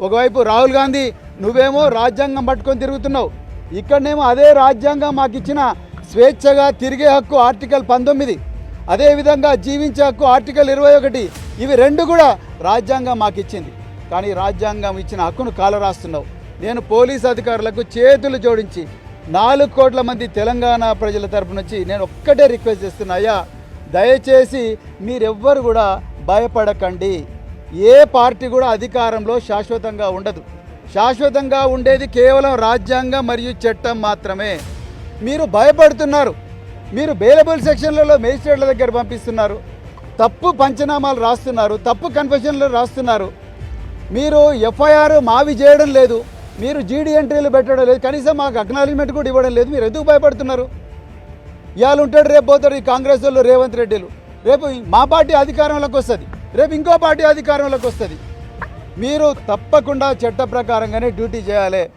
ఒకవైపు రాహుల్ గాంధీ నువ్వేమో రాజ్యాంగం పట్టుకొని తిరుగుతున్నావు, ఇక్కడనేమో అదే రాజ్యాంగం మాకు ఇచ్చిన స్వేచ్ఛగా తిరిగే హక్కు ఆర్టికల్ 19, అదేవిధంగా జీవించే హక్కు ఆర్టికల్ 21, ఇవి రెండు కూడా రాజ్యాంగం మాకు ఇచ్చింది. కానీ రాజ్యాంగం ఇచ్చిన హక్కును కాలరాస్తున్నావు. నేను పోలీస్ అధికారులకు చేతులు జోడించి 4 కోట్ల మంది తెలంగాణ ప్రజల తరపు నుంచి నేను ఒక్కటే రిక్వెస్ట్ చేస్తున్నా, అయ్యా దయచేసి మీరెవ్వరు కూడా భయపడకండి. ఏ పార్టీ కూడా అధికారంలో శాశ్వతంగా ఉండదు. శాశ్వతంగా ఉండేది కేవలం రాజ్యాంగం మరియు చట్టం మాత్రమే. మీరు భయపడుతున్నారు, మీరు బెయిలబుల్ సెక్షన్లలో మేజిస్ట్రేట్ల దగ్గర పంపిస్తున్నారు, తప్పు పంచనామాలు రాస్తున్నారు, తప్పు కన్ఫెషన్లు రాస్తున్నారు, మీరు ఎఫ్ఐఆర్ మావి చేయడం లేదు, మీరు జీడీ ఎంట్రీలు పెట్టడం లేదు, కనీసం మాకు అక్నాలజ్మెంట్ కూడా ఇవ్వడం లేదు. మీరు ఎందుకు భయపడుతున్నారు? ఇవాళ ఉంటాడు, రేపు పోతాడు ఈ కాంగ్రెస్ వాళ్ళు, రేవంత్ రెడ్డిలు. రేపు మా పార్టీ అధికారంలోకి వస్తుంది, రేపు ఇంకో పార్టీ అధికారంలోకి వస్తుంది. మీరు తప్పకుండా చట్ట ప్రకారంగానే డ్యూటీ చేయాలి.